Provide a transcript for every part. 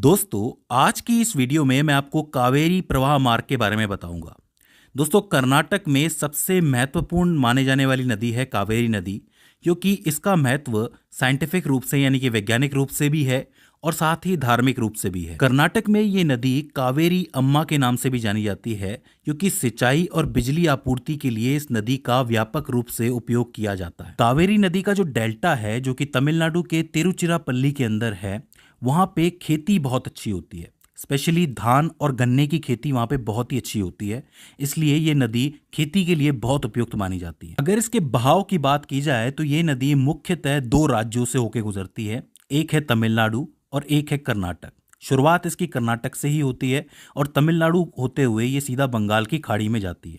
दोस्तों, आज की इस वीडियो में मैं आपको कावेरी प्रवाह मार्ग के बारे में बताऊंगा। दोस्तों, कर्नाटक में सबसे महत्वपूर्ण माने जाने वाली नदी है कावेरी नदी, क्योंकि इसका महत्व साइंटिफिक रूप से यानी कि वैज्ञानिक रूप से भी है और साथ ही धार्मिक रूप से भी है। कर्नाटक में ये नदी कावेरी अम्मा के नाम से भी जानी जाती है, क्योंकि सिंचाई और बिजली आपूर्ति के लिए इस नदी का व्यापक रूप से उपयोग किया जाता है। कावेरी नदी का जो डेल्टा है, जो कि तमिलनाडु के तिरुचिरापल्ली के अंदर है, वहाँ पे खेती बहुत अच्छी होती है। स्पेशली धान और गन्ने की खेती वहाँ पे बहुत ही अच्छी होती है, इसलिए ये नदी खेती के लिए बहुत उपयुक्त मानी जाती है। अगर इसके बहाव की बात की जाए तो ये नदी मुख्यतः दो राज्यों से होकर गुजरती है, एक है तमिलनाडु और एक है कर्नाटक। शुरुआत इसकी कर्नाटक से ही होती है और तमिलनाडु होते हुए ये सीधा बंगाल की खाड़ी में जाती है।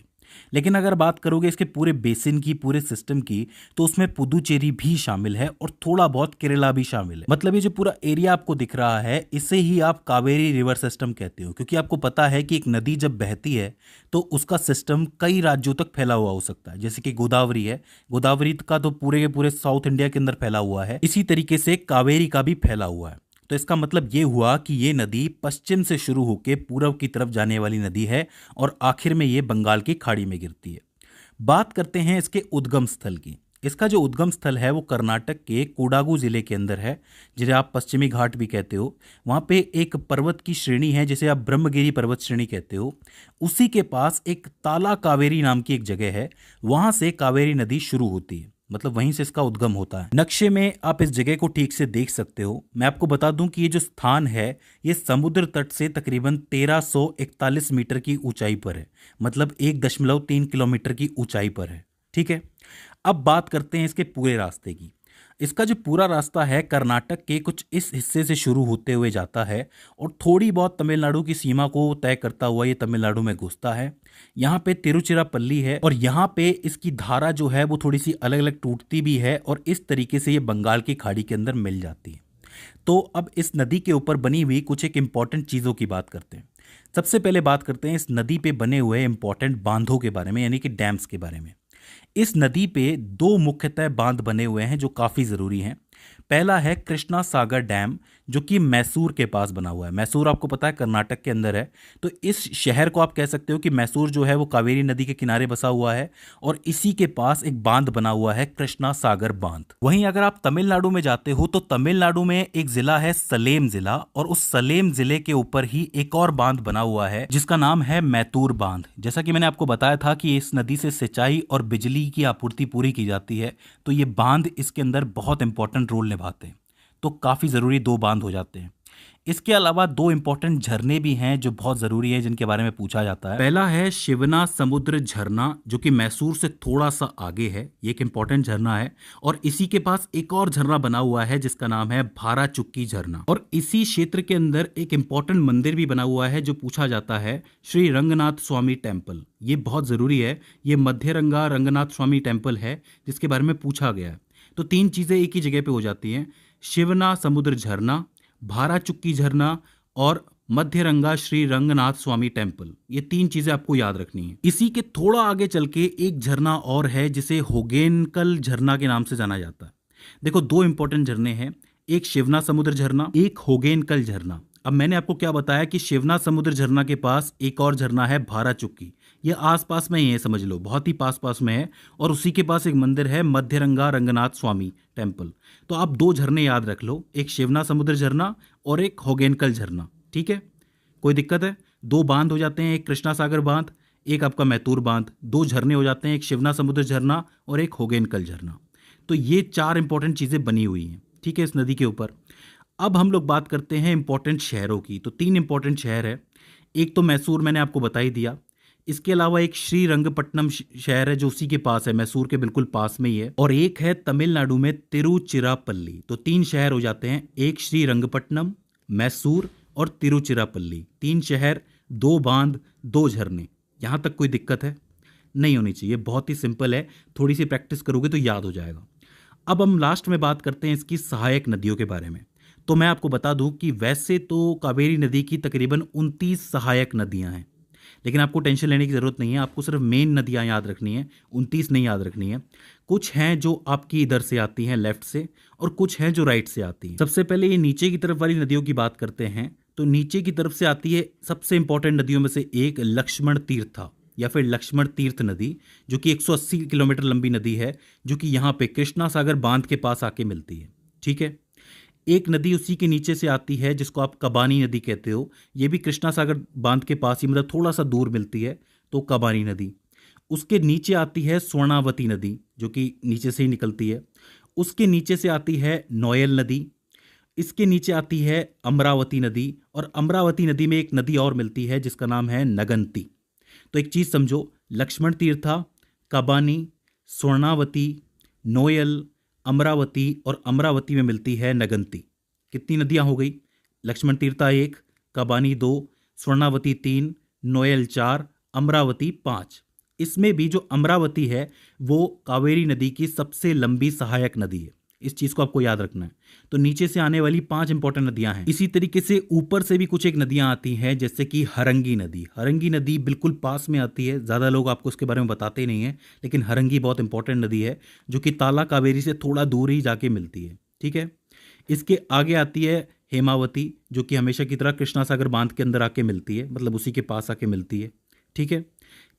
लेकिन अगर बात करोगे इसके पूरे बेसिन की, पूरे सिस्टम की, तो उसमें पुदुचेरी भी शामिल है और थोड़ा बहुत केरला भी शामिल है। मतलब ये जो पूरा एरिया आपको दिख रहा है, इसे ही आप कावेरी रिवर सिस्टम कहते हो, क्योंकि आपको पता है कि एक नदी जब बहती है तो उसका सिस्टम कई राज्यों तक फैला हुआ हो सकता है। जैसे कि गोदावरी है, गोदावरी का तो पूरे के पूरे साउथ इंडिया के अंदर फैला हुआ है, इसी तरीके से कावेरी का भी फैला हुआ है। तो इसका मतलब ये हुआ कि ये नदी पश्चिम से शुरू होकर पूरब की तरफ जाने वाली नदी है और आखिर में ये बंगाल की खाड़ी में गिरती है। बात करते हैं इसके उद्गम स्थल की। इसका जो उद्गम स्थल है वो कर्नाटक के कोडागु जिले के अंदर है, जिसे आप पश्चिमी घाट भी कहते हो। वहाँ पे एक पर्वत की श्रेणी है जिसे आप ब्रह्मगिरी पर्वत श्रेणी कहते हो। उसी के पास एक ताला कावेरी नाम की एक जगह है, वहाँ से कावेरी नदी शुरू होती है, मतलब वहीं से इसका उद्गम होता है। नक्शे में आप इस जगह को ठीक से देख सकते हो। मैं आपको बता दूं कि ये जो स्थान है ये समुद्र तट से तकरीबन 1341 मीटर की ऊंचाई पर है, मतलब 1.3 किलोमीटर की ऊंचाई पर है। ठीक है, अब बात करते हैं इसके पूरे रास्ते की। इसका जो पूरा रास्ता है कर्नाटक के कुछ इस हिस्से से शुरू होते हुए जाता है और थोड़ी बहुत तमिलनाडु की सीमा को तय करता हुआ ये तमिलनाडु में घुसता है। यहाँ पे तिरुचिरापल्ली है और यहाँ पे इसकी धारा जो है वो थोड़ी सी अलग अलग टूटती भी है और इस तरीके से ये बंगाल की खाड़ी के अंदर मिल जाती है। तो अब इस नदी के ऊपर बनी हुई कुछ एक इंपॉर्टेंट चीज़ों की बात करते हैं। सबसे पहले बात करते हैं इस नदी पे बने हुए इंपॉर्टेंट बांधों के बारे में, यानी कि डैम्स के बारे में। इस नदी पे दो मुख्यतः बांध बने हुए हैं जो काफ़ी ज़रूरी हैं। पहला है कृष्णा सागर डैम, जो कि मैसूर के पास बना हुआ है। मैसूर आपको पता है कर्नाटक के अंदर है, तो इस शहर को आप कह सकते हो कि मैसूर जो है वो कावेरी नदी के किनारे बसा हुआ है और इसी के पास एक बांध बना हुआ है, कृष्णा सागर बांध। वहीं अगर आप तमिलनाडु में जाते हो तो तमिलनाडु में एक जिला है सलेम जिला, और उस सलेम जिले के ऊपर ही एक और बांध बना हुआ है जिसका नाम है मैतूर बांध। जैसा कि मैंने आपको बताया था कि इस नदी से सिंचाई और बिजली की आपूर्ति पूरी की जाती है, तो ये बांध इसके अंदर बहुत इंपॉर्टेंट रोल निभाते हैं। तो काफ़ी ज़रूरी दो बांध हो जाते हैं। इसके अलावा दो इंपॉर्टेंट झरने भी हैं जो बहुत ज़रूरी है, जिनके बारे में पूछा जाता है। पहला है शिवना समुद्र झरना, जो कि मैसूर से थोड़ा सा आगे है। ये एक इंपॉर्टेंट झरना है और इसी के पास एक और झरना बना हुआ है जिसका नाम है भारा चुक्की झरना। और इसी क्षेत्र के अंदर एक इंपॉर्टेंट मंदिर भी बना हुआ है जो पूछा जाता है, श्री रंगनाथ स्वामी टेम्पल। ये बहुत ज़रूरी है, ये मध्यरंगा रंगनाथ स्वामी टेम्पल है जिसके बारे में पूछा गया है। तो तीन चीज़ें एक ही जगह पे हो जाती हैं, शिवना समुद्र झरना, भारा चुक्की झरना और मध्यरंगा श्री रंगनाथ स्वामी टेम्पल। ये तीन चीजें आपको याद रखनी है। इसी के थोड़ा आगे चल के एक झरना और है जिसे होगेनकल झरना के नाम से जाना जाता है। देखो, दो इंपॉर्टेंट झरने हैं, एक शिवना समुद्र झरना, एक होगेनकल झरना। अब मैंने आपको क्या बताया कि शिवना समुद्र झरना के पास एक और झरना है भारा चुक्की, ये आसपास में ही है, समझ लो बहुत ही पास में है, और उसी के पास एक मंदिर है मध्यरंगा रंगनाथ स्वामी टेम्पल। तो आप दो झरने याद रख लो, एक शिवना समुद्र झरना और एक होगेनकल झरना। ठीक है, कोई दिक्कत है? दो बांध हो जाते हैं, एक कृष्णा सागर बांध, एक आपका मैतूर बांध। दो झरने हो जाते हैं, एक शिवना समुद्र झरना और एक होगेनकल झरना। तो ये चार इंपॉर्टेंट चीज़ें बनी हुई हैं, ठीक है, इस नदी के ऊपर। अब हम लोग बात करते हैं इंपॉर्टेंट शहरों की। तो तीन इंपॉर्टेंट शहर है, एक तो मैसूर मैंने आपको बता ही दिया, इसके अलावा एक श्रीरंगपट्टनम शहर है जो उसी के पास है, मैसूर के बिल्कुल पास में ही है, और एक है तमिलनाडु में तिरुचिरापल्ली। तो तीन शहर हो जाते हैं, एक श्रीरंगपट्टनम, मैसूर और तिरुचिरापल्ली। तीन शहर, दो बांध, दो झरने। यहां तक कोई दिक्कत है? नहीं होनी चाहिए, बहुत ही सिंपल है, थोड़ी सी प्रैक्टिस करोगे तो याद हो जाएगा। अब हम लास्ट में बात करते हैं इसकी सहायक नदियों के बारे में। तो मैं आपको बता दूं कि वैसे तो कावेरी नदी की तकरीबन 29 सहायक नदियां हैं, लेकिन आपको टेंशन लेने की ज़रूरत नहीं है, आपको सिर्फ मेन नदियां याद रखनी है, 29 नहीं याद रखनी है। कुछ हैं जो आपकी इधर से आती हैं लेफ्ट से, और कुछ हैं जो राइट से आती हैं। सबसे पहले ये नीचे की तरफ वाली नदियों की बात करते हैं, तो नीचे की तरफ से आती है सबसे इंपॉर्टेंट नदियों में से एक लक्ष्मण तीर्था या फिर लक्ष्मण तीर्थ नदी, जो कि 180 किलोमीटर लंबी नदी है, जो कि यहाँ पे कृष्णा सागर बांध के पास आके मिलती है। ठीक है। एक नदी उसी के नीचे से आती है जिसको आप कबानी नदी कहते हो, ये भी कृष्णा सागर बांध के पास ही, मतलब थोड़ा सा दूर मिलती है, तो कबानी नदी। उसके नीचे आती है स्वर्णावती नदी, जो कि नीचे से ही निकलती है। उसके नीचे से आती है नोयल नदी। इसके नीचे आती है अमरावती नदी, और अमरावती नदी में एक नदी और मिलती है जिसका नाम है नगंती। तो एक चीज़ समझो, लक्ष्मण तीर्था, कबानी, स्वर्णावती, नोयल, अमरावती, और अमरावती में मिलती है नगंती। कितनी नदियां हो गई? लक्ष्मण तीर्था 1, कबानी 2, स्वर्णावती 3, नोयल 4, अमरावती 5। इसमें भी जो अमरावती है वो कावेरी नदी की सबसे लंबी सहायक नदी है। इस चीज़ को आपको याद रखना है। तो नीचे से आने वाली 5 इंपॉर्टेंट नदियां हैं। इसी तरीके से ऊपर से भी कुछ एक नदियां आती हैं, जैसे कि हरंगी नदी। हरंगी नदी बिल्कुल पास में आती है, ज़्यादा लोग आपको उसके बारे में बताते ही नहीं है, लेकिन हरंगी बहुत इंपॉर्टेंट नदी है, जो कि ताला कावेरी से थोड़ा दूर ही जाके मिलती है। ठीक है। इसके आगे आती है हेमावती, जो कि हमेशा की तरह कृष्णा सागर बांध के अंदर आके मिलती है, मतलब उसी के पास आके मिलती है। ठीक है।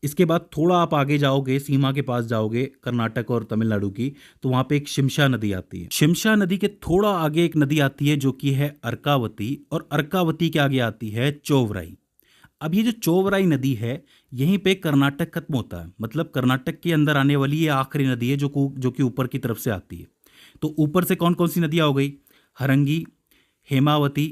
इसके बाद थोड़ा आप आगे जाओगे, सीमा के पास जाओगे कर्नाटक और तमिलनाडु की, तो वहाँ पे एक शिमशा नदी आती है। शिमशा नदी के थोड़ा आगे एक नदी आती है जो कि है अर्कावती, और अर्कावती के आगे आती है चोवराई। अब ये जो चोवराई नदी है, यहीं पे कर्नाटक खत्म होता है, मतलब कर्नाटक के अंदर आने वाली ये आखिरी नदी है जो कि ऊपर की तरफ से आती है। तो ऊपर से कौन कौन सी नदियाँ हो गई? हरंगी, हेमावती,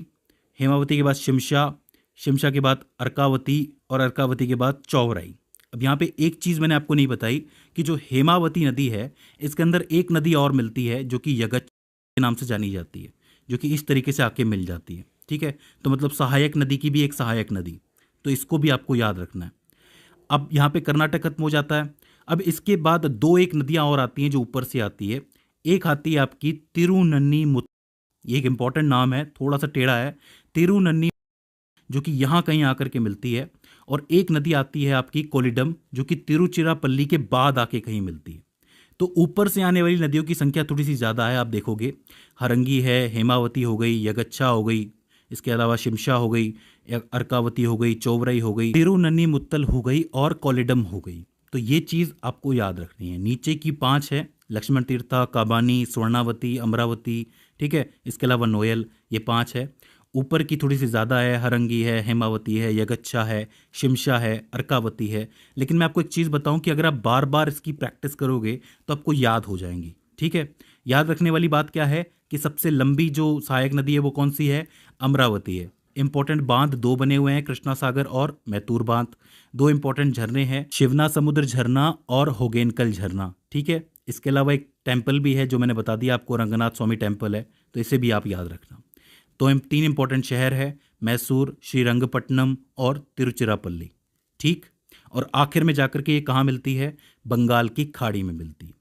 हेमावती के बाद शिमशा, शिमशा के बाद अर्कावती, और अर्कावती के बाद चौवराई। अब यहाँ पे एक चीज़ मैंने आपको नहीं बताई कि जो हेमावती नदी है, इसके अंदर एक नदी और मिलती है जो कि यगच के नाम से जानी जाती है, जो कि इस तरीके से आके मिल जाती है। ठीक है। तो मतलब सहायक नदी की भी एक सहायक नदी, तो इसको भी आपको याद रखना है। अब यहाँ पे कर्नाटक खत्म हो जाता है। अब इसके बाद दो एक नदियाँ और आती हैं जो ऊपर से आती है। एक आती है आपकी तिरुनन्नी मुत, ये एक इंपॉर्टेंट नाम है, थोड़ा सा टेढ़ा है, तिरुनन्नी, जो कि यहाँ कहीं आकर के मिलती है। और एक नदी आती है आपकी कोलिडम, जो कि तिरुचिरापल्ली के बाद आके कहीं मिलती है। तो ऊपर से आने वाली नदियों की संख्या थोड़ी सी ज़्यादा है, आप देखोगे। हरंगी है, हेमावती हो गई, यगच्छा हो गई, इसके अलावा शिमशा हो गई, अर्कावती हो गई, चौवराई हो गई, तिरुनन्नी मुत्तल हो गई, और कोलिडम हो गई। तो ये चीज़ आपको याद रखनी है। नीचे की 5 है, लक्ष्मण तीर्था, काबानी, स्वर्णावती, अमरावती। ठीक है। इसके अलावा नोयल, ये 5 है। ऊपर की थोड़ी सी ज़्यादा है, हरंगी है, हेमावती है, यगच्छा है, शिमशा है, अर्कावती है। लेकिन मैं आपको एक चीज़ बताऊं कि अगर आप बार बार इसकी प्रैक्टिस करोगे तो आपको याद हो जाएंगी। ठीक है। याद रखने वाली बात क्या है कि सबसे लंबी जो सहायक नदी है वो कौन सी है? अमरावती है। इंपॉर्टेंट बांध 2 बने हुए हैं, कृष्णा सागर और मैतूर बांध। 2 इंपॉर्टेंट झरने हैं, शिवना समुद्र झरना और होगेनकल झरना। ठीक है। इसके अलावा एक टेम्पल भी है जो मैंने बता दिया आपको, रंगनाथ स्वामी टेम्पल है, तो इसे भी आप याद रखना। तो 3 इंपॉर्टेंट शहर है, मैसूर, श्रीरंगपट्टनम और तिरुचिरापल्ली। ठीक। और आखिर में जाकर के ये कहाँ मिलती है? बंगाल की खाड़ी में मिलती है।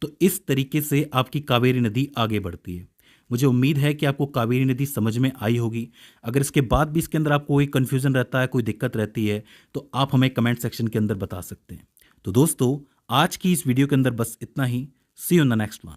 तो इस तरीके से आपकी कावेरी नदी आगे बढ़ती है। मुझे उम्मीद है कि आपको कावेरी नदी समझ में आई होगी। अगर इसके बाद भी इसके अंदर आपको कोई कन्फ्यूज़न रहता है, कोई दिक्कत रहती है, तो आप हमें कमेंट सेक्शन के अंदर बता सकते हैं। तो दोस्तों, आज की इस वीडियो के अंदर बस इतना ही। See you in the next one.